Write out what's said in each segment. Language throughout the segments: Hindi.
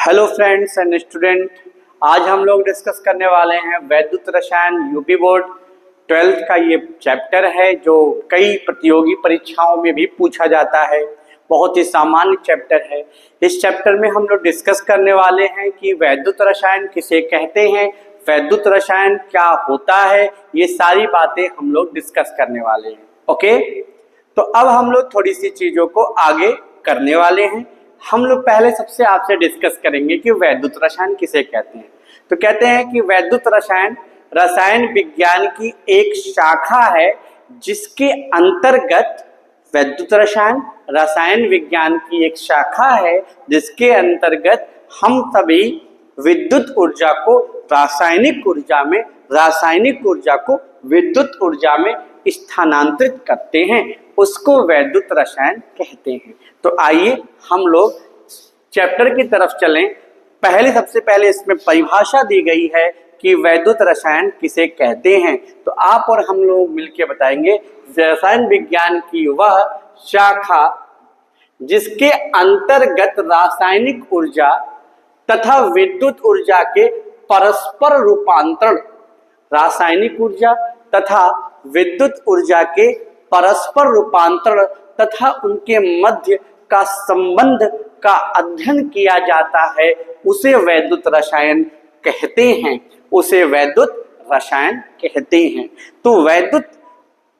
हेलो फ्रेंड्स एंड स्टूडेंट, आज हम लोग डिस्कस करने वाले हैं वैद्युत रसायन यूपी बोर्ड 12th का ये चैप्टर है जो कई प्रतियोगी परीक्षाओं में भी पूछा जाता है। बहुत ही सामान्य चैप्टर है। इस चैप्टर में हम लोग डिस्कस करने वाले हैं कि वैद्युत रसायन किसे कहते हैं, वैद्युत रसायन क्या होता है, ये सारी बातें हम लोग डिस्कस करने वाले हैं। ओके, तो अब हम लोग थोड़ी सी चीजों को आगे करने वाले हैं। हम लोग पहले सबसे आपसे डिस्कस करेंगे कि वैद्युत रसायन किसे कहते हैं। तो कहते हैं कि वैद्युत रसायन रसायन विज्ञान की एक शाखा है जिसके अंतर्गत वैद्युत रसायन रसायन विज्ञान की एक शाखा है जिसके अंतर्गत हम सभी विद्युत ऊर्जा को रासायनिक ऊर्जा में, रासायनिक ऊर्जा को विद्युत ऊर्जा में स्थानांतरित करते हैं, उसको वैद्युत रसायन कहते हैं। तो आइए हम लोग चैप्टर की तरफ चलें। सबसे पहले इसमें परिभाषा दी गई है कि वैद्युत रसायन किसे कहते हैं। तो आप और हम लोग मिलकर बताएंगे, रसायन विज्ञान की वह शाखा जिसके अंतर्गत रासायनिक ऊर्जा तथा विद्युत ऊर्जा के परस्पर रूपांतरण, रासायनिक ऊर्जा तथा विद्युत ऊर्जा के परस्पर रूपांतरण तथा उनके मध्य का संबंध का अध्ययन किया जाता है, उसे वैद्युत रसायन कहते हैं, उसे वैद्युत रसायन कहते हैं। तो वैद्युत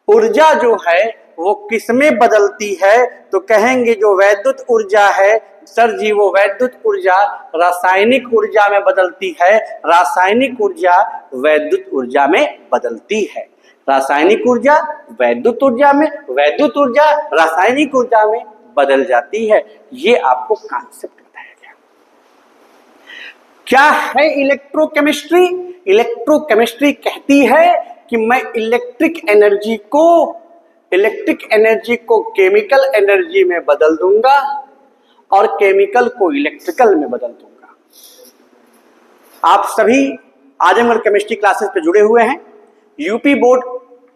ऊर्जा जो है वो किसमें बदलती है, तो कहेंगे जो वैद्युत ऊर्जा है सर जी, वो वैद्युत ऊर्जा रासायनिक ऊर्जा में बदलती है, रासायनिक ऊर्जा वैद्युत ऊर्जा में बदलती है, रासायनिक ऊर्जा वैद्युत ऊर्जा में, वैद्युत ऊर्जा रासायनिक ऊर्जा में बदल जाती है। ये आपको कॉन्सेप्ट बताया गया। क्या है इलेक्ट्रोकेमिस्ट्री? इलेक्ट्रोकेमिस्ट्री कहती है कि मैं इलेक्ट्रिक एनर्जी को केमिकल एनर्जी में बदल दूंगा और केमिकल को इलेक्ट्रिकल में बदल दूंगा। आप सभी आजमगढ़ केमिस्ट्री क्लासेस पे जुड़े हुए हैं। यूपी बोर्ड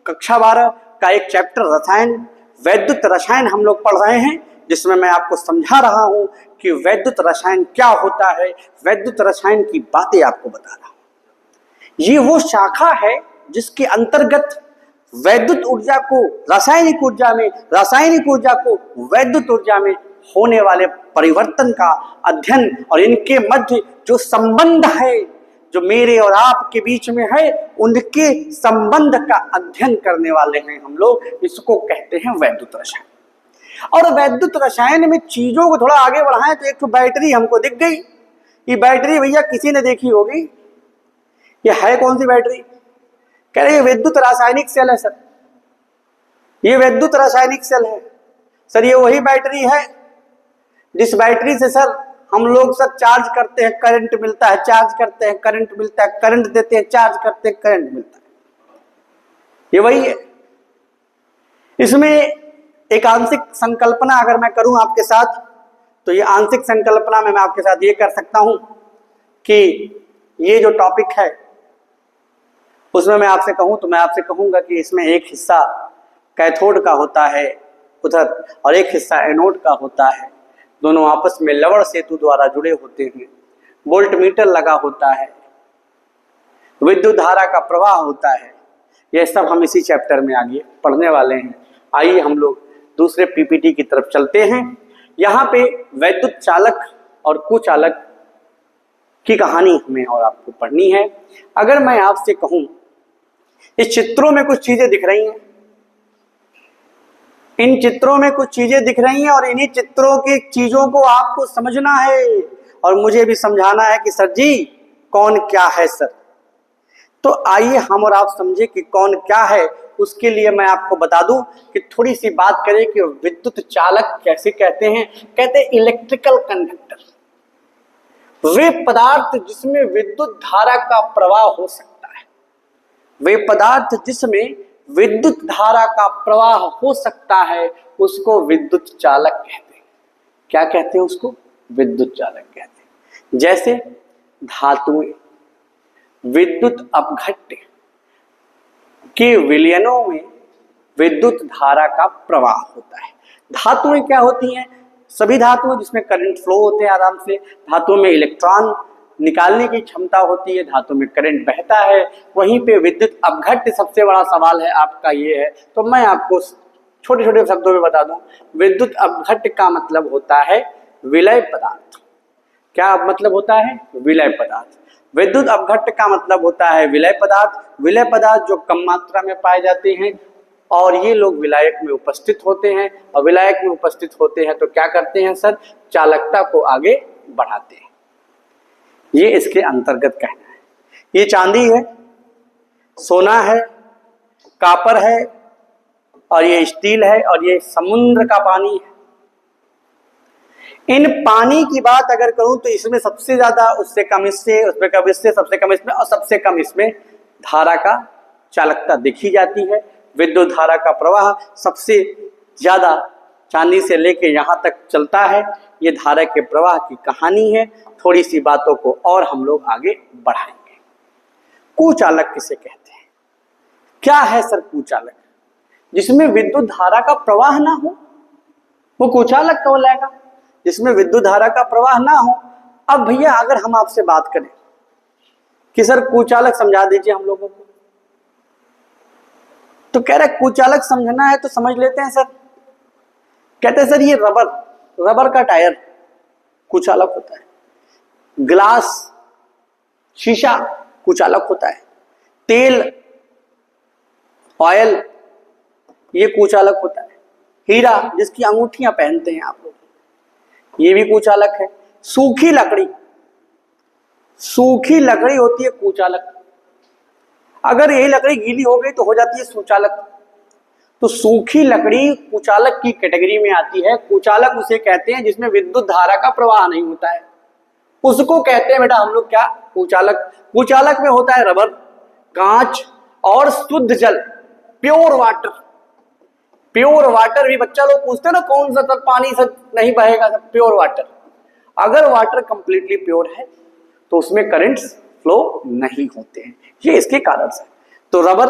कक्षा 12 का एक चैप्टर रसायन वैद्युत रसायन हम लोग पढ़ रहे हैं, जिसमें मैं आपको समझा रहा हूं कि वैद्युत रसायन क्या होता है, वैद्युत रसायन की बातें आपको बता रहा हूं। ये वो शाखा है जिसके अंतर्गत वैद्युत ऊर्जा को रासायनिक ऊर्जा में, रासायनिक ऊर्जा को वैद्युत ऊर्जा में होने वाले परिवर्तन का अध्ययन और इनके मध्य जो संबंध है, जो मेरे और आपके बीच में है, उनके संबंध का अध्ययन करने वाले हैं हम लोग। इसको कहते हैं वैद्युत रसायन। और वैद्युत रसायन में चीजों को थोड़ा आगे बढ़ाएं तो एक तो बैटरी हमको दिख गई। ये बैटरी भैया किसी ने देखी होगी, ये है कौन सी बैटरी? कह रहे विद्युत रासायनिक सेल है सर, ये विद्युत रासायनिक सेल है सर। ये वही बैटरी है जिस बैटरी से सर हम लोग सब चार्ज करते हैं, करंट मिलता है, चार्ज करते हैं, करंट मिलता है, करंट देते हैं, चार्ज करते हैं, करंट मिलता है। ये वही है। इसमें एक आंशिक संकल्पना अगर मैं करूं आपके साथ, तो ये आंशिक संकल्पना में मैं आपके साथ ये कर सकता हूं कि ये जो टॉपिक है उसमें मैं आपसे कहूं तो मैं आपसे कहूंगा कि इसमें एक हिस्सा कैथोड का होता है उधर और एक हिस्सा एनोड का होता है। दोनों आपस में लवण सेतु द्वारा जुड़े होते हैं। वोल्ट मीटर लगा होता है, विद्युत धारा का प्रवाह होता है। यह सब हम इसी चैप्टर में आगे पढ़ने वाले हैं। आइए हम लोग दूसरे पीपीटी की तरफ चलते हैं। यहाँ पे वैद्युत चालक और कुचालक की कहानी हमें और आपको पढ़नी है। अगर मैं आपसे कहूं, इस चित्रों में कुछ चीजें दिख रही हैं, इन चित्रों में कुछ चीजें दिख रही हैं और इन्हीं चित्रों की चीजों को आपको समझना है और मुझे भी समझाना है कि सर जी कौन क्या है सर। तो आइए हम और आप समझे कि कौन क्या है। उसके लिए मैं आपको बता दूं कि थोड़ी सी बात करें कि विद्युत चालक कैसे कहते हैं। कहते हैं इलेक्ट्रिकल कंडक्टर, वे पदार्थ जिसमें विद्युत धारा का प्रवाह हो सकता है, वे पदार्थ जिसमें विद्युत धारा का प्रवाह हो सकता है, उसको विद्युत चालक कहते हैं। क्या कहते हैं उसको? विद्युत चालक कहते हैं। जैसे धातुएं, विद्युत अपघट्य के विलयनों में विद्युत धारा का प्रवाह होता है। धातुएं क्या होती हैं? सभी धातु जिसमें करंट फ्लो होते हैं आराम से, धातु में इलेक्ट्रॉन निकालने की क्षमता होती है, धातु में करंट बहता है। वहीं पे विद्युत अपघट्य सबसे बड़ा सवाल है आपका ये है, तो मैं आपको छोटे छोटे शब्दों में बता दूं। विद्युत अपघट्य का मतलब होता है विलय पदार्थ। क्या मतलब होता है? विलय पदार्थ। विद्युत अपघट्य का मतलब होता है विलय पदार्थ। विलय पदार्थ जो कम मात्रा में पाए जाते हैं और ये लोग विलायक में उपस्थित होते हैं, और विलायक में उपस्थित होते हैं तो क्या करते हैं सर? चालकता को आगे बढ़ाते हैं। ये इसके अंतर्गत कहना है। ये चांदी है, सोना है, कापर है, और ये स्टील है, और ये समुद्र का पानी है। इन पानी की बात अगर करूं तो इसमें सबसे ज्यादा, उससे कम इससे, उसमें कम इससे, सबसे कम इसमें और सबसे कम इसमें धारा का चालकता देखी जाती है। विद्युत धारा का प्रवाह सबसे ज्यादा चांदी से लेके यहां तक चलता है। ये धारा के प्रवाह की कहानी है। थोड़ी सी बातों को और हम लोग आगे बढ़ाएंगे। कुचालक किसे कहते हैं? क्या है सर कुचालक? जिसमें विद्युत धारा का प्रवाह ना हो वो कुचालक कहलाएगा। जिसमें विद्युत धारा का प्रवाह ना हो। अब भैया अगर हम आपसे बात करें कि सर कुचालक समझा दीजिए हम लोगों को, तो कह रहे कुचालक समझना है तो समझ लेते हैं सर। कहते हैं सर ये रबर का टायर कुचालक होता है, ग्लास शीशा कुचालक होता है, तेल ऑयल ये कुचालक होता है, हीरा जिसकी अंगूठियां पहनते हैं आप लोग ये भी कुचालक है। सूखी लकड़ी होती है कुचालक। अगर यही लकड़ी गीली हो गई तो हो जाती है सुचालक। तो सूखी लकड़ी कुचालक की कैटेगरी में आती है। कुचालक उसे कहते हैं जिसमें विद्युत धारा का प्रवाह नहीं होता है, उसको कहते हैं बेटा हम लोग क्या? कुचालक। कुचालक में होता है रबर, कांच और शुद्ध जल, प्योर वाटर। प्योर वाटर भी बच्चा लोग पूछते हैं ना कौन सा तक पानी से नहीं बहेगा, सब प्योर वाटर। अगर वाटर कंप्लीटली प्योर है तो उसमें करंट्स फ्लो नहीं होते हैं। ये इसके कारण से। तो rubber,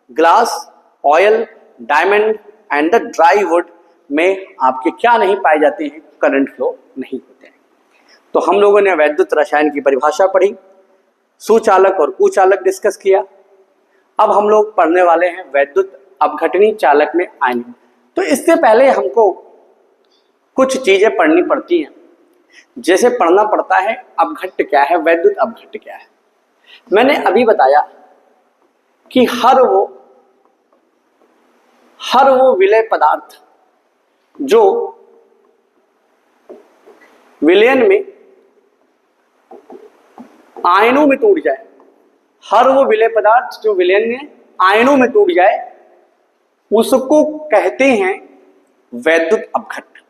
glass, oil, diamond and the dry would में आपके क्या नहीं पाए जाते हैं? करंट फ्लो नहीं होते हैं। तो हम लोगों ने वैद्युत रसायन की परिभाषा पढ़ी, सुचालक और कुचालक डिस्कस किया। अब हम लोग पढ़ने वाले हैं वैद्युत अपघटनी चालक में आयन। तो इससे पहले हमको कुछ चीजें पढ़नी पड़ती हैं। जैसे पढ़ना पड़ता है अपघट्य क्या है, वैद्युत अपघट्य क्या है। मैंने अभी बताया कि हर वो विलय पदार्थ जो विलयन में आयनों में टूट जाए, हर वो विलय पदार्थ जो विलयन में आयनों में टूट जाए उसको कहते हैं वैद्युत अपघट्य।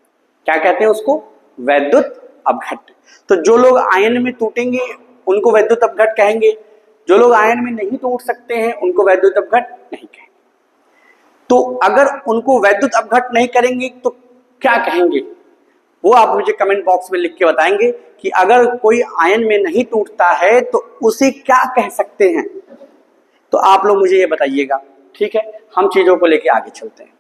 क्या कहते हैं उसको? वैद्युत अपघट्य। तो जो लोग आयन में टूटेंगे उनको वैद्युत अपघट्य कहेंगे, जो लोग आयन में नहीं टूट सकते हैं उनको वैद्युत अपघट्य नहीं कहेंगे। तो अगर उनको वैद्युत अपघट्य नहीं करेंगे तो क्या कहेंगे वो आप मुझे कमेंट बॉक्स में लिख के बताएंगे कि अगर कोई आयन में नहीं टूटता है तो उसे क्या कह सकते हैं। तो आप लोग मुझे ये बताइएगा, ठीक है? हम चीजों को लेके आगे चलते हैं।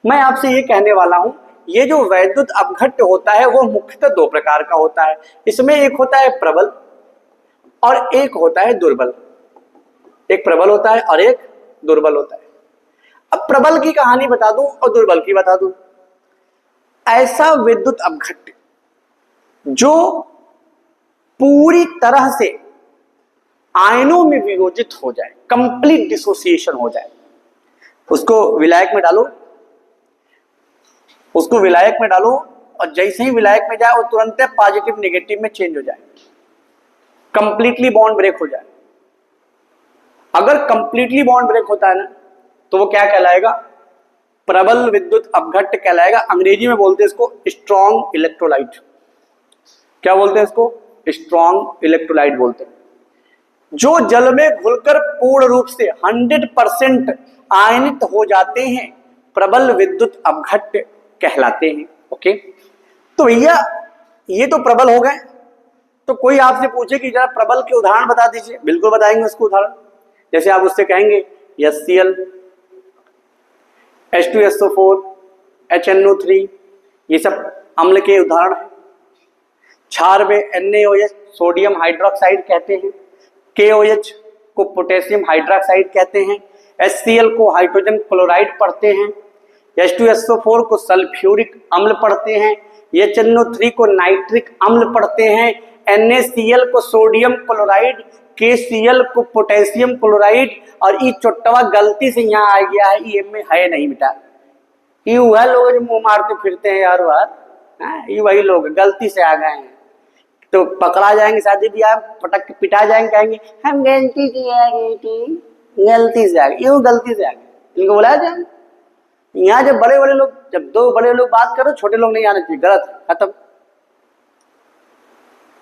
मैं आपसे ये कहने वाला हूं, ये जो वैद्युत अपघट्य होता है वो मुख्यतः दो प्रकार का होता है। इसमें एक होता है प्रबल और एक होता है दुर्बल। एक प्रबल होता है और एक दुर्बल होता है। अब प्रबल की कहानी बता दूं और दुर्बल की बता दूं। ऐसा विद्युत अपघट्य जो पूरी तरह से आयनों में वियोजित हो जाए, कंप्लीट डिसोसिएशन हो जाए, उसको विलायक में डालो, उसको विलायक में डालो और जैसे ही विलायक में जाए वो तुरंत पॉजिटिव नेगेटिव में चेंज हो जाए, कंप्लीटली बॉन्ड ब्रेक हो जाए। अगर कंप्लीटली बॉन्ड ब्रेक होता है ना तो वो क्या कहलाएगा? प्रबल विद्युत अपघट्य कहलाएगा। अंग्रेजी में बोलते हैं इसको स्ट्रॉन्ग इलेक्ट्रोलाइट। क्या बोलते हैं इसको? स्ट्रॉन्ग इलेक्ट्रोलाइट बोलते हैं। जो जल में घुलकर पूर्ण रूप से 100% आयनित हो जाते हैं, प्रबल विद्युत अपघट्य कहलाते हैं। ओके, तो भैया ये तो प्रबल हो गए। तो कोई आपसे पूछे कि जरा प्रबल के उदाहरण बता दीजिए, बिल्कुल बताएंगे उसको उदाहरण। जैसे आप उससे कहेंगे HCl, H2SO4, HNO3, ये सब अम्ल के उदाहरण हैं। क्षार में NaOH सोडियम हाइड्रोक्साइड कहते हैं, KOH को पोटेशियम हाइड्रोक्साइड कहते हैं, HCl को हाइड्रोजन क्लोराइड पढ़ते हैं, H2SO4 को सल्फ्यूरिक अम्ल पढ़ते हैं, HNO3 को नाइट्रिक अम्ल पढ़ते हैं, NaCl को सोडियम क्लोराइड, KCl को पोटेशियम क्लोराइड, और ई चोट्टवा गलती से यहाँ आ गया है, ई में है नहीं बेटा। ये वह लोग जो मुंह मारते फिरते हैं यार बार, ये वही लोग गलती से आ गए हैं, तो पकड़ा जाएंगे शादी ब्याह, पटक के पिटा जाएंगे, कहेंगे हम गलती किया गलती से आ गए, ये गलती से आ गए, इनको बुलाया जाए। यहाँ जब बड़े बड़े लोग, जब दो बड़े लोग बात करो, छोटे लोग नहीं आने चाहिए, गलत, खत्म।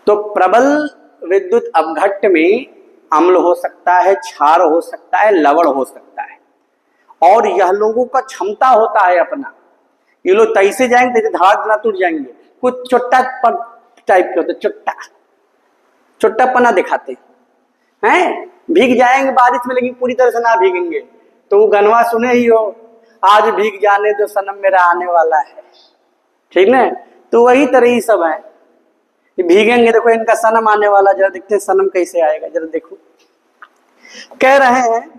तो प्रबल विद्युत अपघट्ट में अम्ल हो सकता है, क्षार हो सकता है, लवण हो सकता है, और यह लोगों का क्षमता होता है अपना। ये लोग तैसे जाएंगे, तैसे धाड़ ना टूट जाएंगे, कुछ चुट्टा टाइप के होते, चुट्टापना दिखाते हैं, भीग जाएंगे बारिश में, लेकिन पूरी तरह से ना भीगेंगे। तो वो गनवा सुने ही हो, आज भीग जाने दो सनम मेरा आने वाला है, ठीक ना। तो वही तरह ही सब है, भीगेंगे, देखो इनका सनम आने वाला, जरा देखते हैं सनम कैसे आएगा, जरा देखो। कह रहे हैं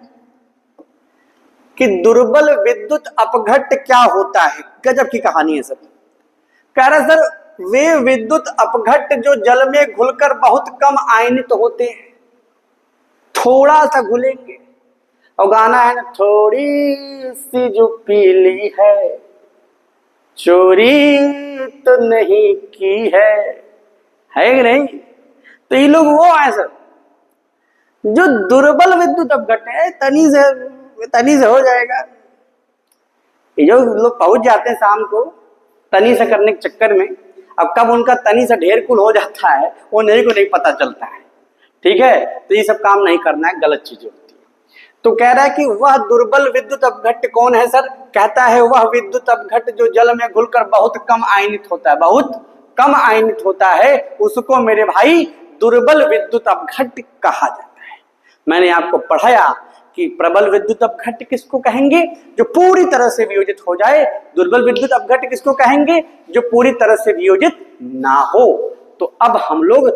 कि दुर्बल विद्युत अपघट्ट क्या होता है, गजब की कहानी है सब। कह रहे सर, वे विद्युत अपघट्ट जो जल में घुलकर बहुत कम आयनित होते हैं, थोड़ा सा घुलेंगे, और गाना है ना, थोड़ी सी जो पीली है चोरी तो नहीं की है कि नहीं। तो ये लोग वो है सर जो दुर्बल विद्युत अपघट्ट है, तनी से हो जाएगा। ये जो लोग पहुंच जाते हैं शाम को तनी से करने के चक्कर में, अब कब उनका तनी से ढेर कुल हो जाता है वो नहीं को नहीं पता चलता है, ठीक है। तो ये सब काम नहीं करना है, गलत चीजें होती है। तो कह रहा है कि वह दुर्बल विद्युत अपघट्ट कौन है सर, कहता है वह विद्युत अपघट्ट जो जल में घुलकर बहुत कम आयनित होता है, बहुत कम आयनित होता है, उसको मेरे भाई दुर्बल विद्युत अपघट्ट कहा जाता है। मैंने आपको पढ़ाया कि प्रबल विद्युत अपघट्ट किसको कहेंगे, जो पूरी तरह से वियोजित हो जाए। दुर्बल विद्युत अपघट्ट किसको कहेंगे, जो पूरी तरह से वियोजित ना हो। तो अब हम लोग,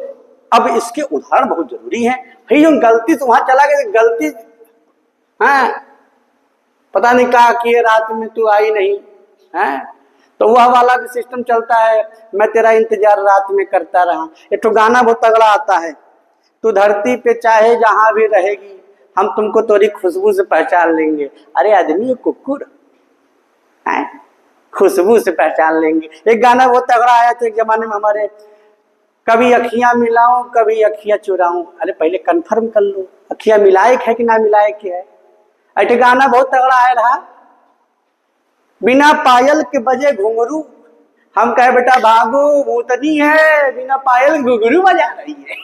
अब इसके उदाहरण बहुत जरूरी है भाई। जो गलती से वहां चला गया, गलती पता नहीं कहा कि रात में तू आई नहीं है, तो वह वाला भी सिस्टम चलता है, मैं तेरा इंतजार रात में करता रहा। एक तो गाना बहुत तगड़ा आता है, तू धरती पे चाहे जहां भी रहेगी, हम तुमको तोरी खुशबू से पहचान लेंगे। अरे आदमी कुकुर है, खुशबू से पहचान लेंगे। एक गाना बहुत तगड़ा आया था एक जमाने में हमारे, कभी अखियां मिलाऊं कभी अखियां चुराऊं। अरे पहले कंफर्म कर लो अखियां मिलायक है कि ना मिलायक है। ऐसे गाना बहुत तगड़ा आया रहा, बिना पायल के बजे घुंघरू, हम कहे बेटा भागो भूतनी है, बिना पायल घुंघरू बजा रही है।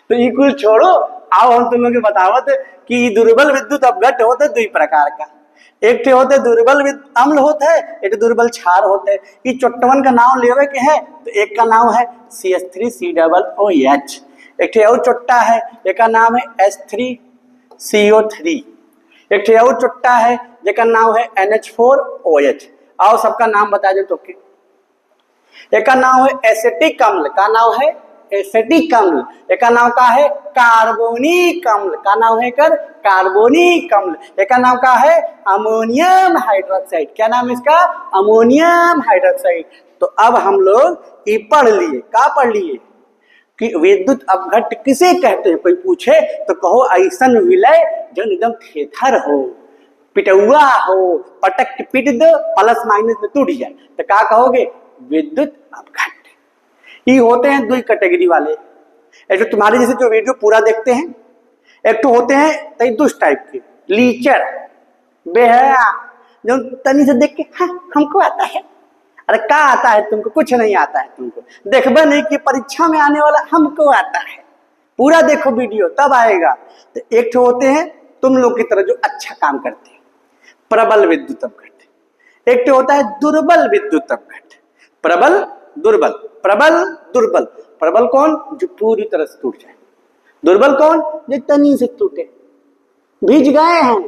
तो ये कुल छोड़ो, आओ हम तुम लोग के बतावत कि दुर्बल विद्युत अपघट्ट होते दो प्रकार का। एक ठे होते दुर्बल अम्ल होते है, एक दुर्बल क्षार होते है। ये चोट्टवन का नाम लेवे के है, तो एक का नाम है CH3COOH, एक ठे और चोट्टा है, एक का नाम है H3CO3, एक ठे और चोट्टा है जेका नाम है NH4OH। आओ सबका नाम बता दे तो। एक का नाम है एसिटिक अम्ल, का नाम है एसिटिक अम्ल, एक का नाम का है कार्बोनिक अम्ल, का नाम है कर कार्बोनिक अम्ल, एक का नाम का है अमोनियम हाइड्रोक्साइड। क्या नाम है इसका, अमोनियम हाइड्रोक्साइड। तो अब हम लोग ये पढ़ लिए, क्या पढ़ लिए कि विद्युत अपघट्ट किसे कहते हैं। कोई पूछे तो कहो ऐसन विलय जो एकदम थेथर हो, पिटुआ हो, पटक के पीट दो, प्लस माइनस में टूट जाए, तो क्या कहोगे, विद्युत अपघट्ट। ये होते हैं दो कैटेगरी वाले। एक तो तुम्हारे जैसे जो वीडियो पूरा देखते हैं, एक तो होते हैं तई दुष्ट टाइप के, लीचर बेहया, जो तनी से देख के हाँ हमको आता है। अरे क्या आता है तुमको, कुछ नहीं आता है तुमको, देखबे नहीं कि परीक्षा में आने वाला हमको आता है, पूरा देखो वीडियो तब आएगा। तो एक तो होते हैं तुम लोग की तरह जो अच्छा काम करते हैं, प्रबल विद्युत अपघट्ट। एक तो होता है दुर्बल विद्युत अपघट्ट, प्रबल दुर्बल, प्रबल दुर्बल। प्रबल कौन, जो पूरी तरह से टूट जाए, दुर्बल कौन, जो तनी से टूटे, भीज गए हैं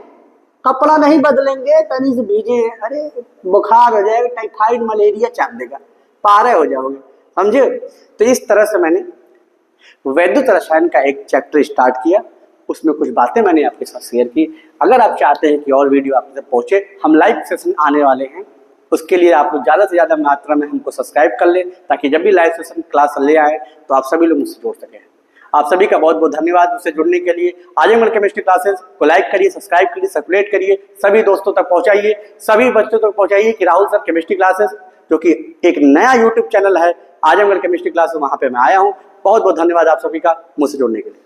कपड़ा नहीं बदलेंगे, तनी से भीगे हैं, अरे बुखार हो जाएगा, टाइफाइड मलेरिया चाप देगा, पारे हो जाओगे, समझे। तो इस तरह से मैंने वैद्युत रसायन का एक चैप्टर स्टार्ट किया, उसमें कुछ बातें मैंने आपके साथ शेयर की। अगर आप चाहते हैं कि और वीडियो आप तक पहुंचे, हम लाइव सेशन आने वाले हैं, उसके लिए आप लोग ज़्यादा से ज़्यादा मात्रा में हमको सब्सक्राइब कर लें, ताकि जब भी लाइव सेशन क्लास ले आए तो आप सभी लोग मुझसे जुड़ सकें। आप सभी का बहुत बहुत धन्यवाद मुझसे जुड़ने के लिए। आर्यमन केमिस्ट्री क्लासेस को लाइक करिए, सब्सक्राइब करिए, सर्कुलेट करिए, सभी दोस्तों तक पहुंचाइए, सभी बच्चों तक पहुंचाइए कि राहुल सर केमिस्ट्री क्लासेस, जो कि एक नया यूट्यूब चैनल है आर्यमन केमिस्ट्री क्लासेस, वहां पे मैं आया हूं। बहुत बहुत धन्यवाद आप सभी का मुझसे जुड़ने के लिए।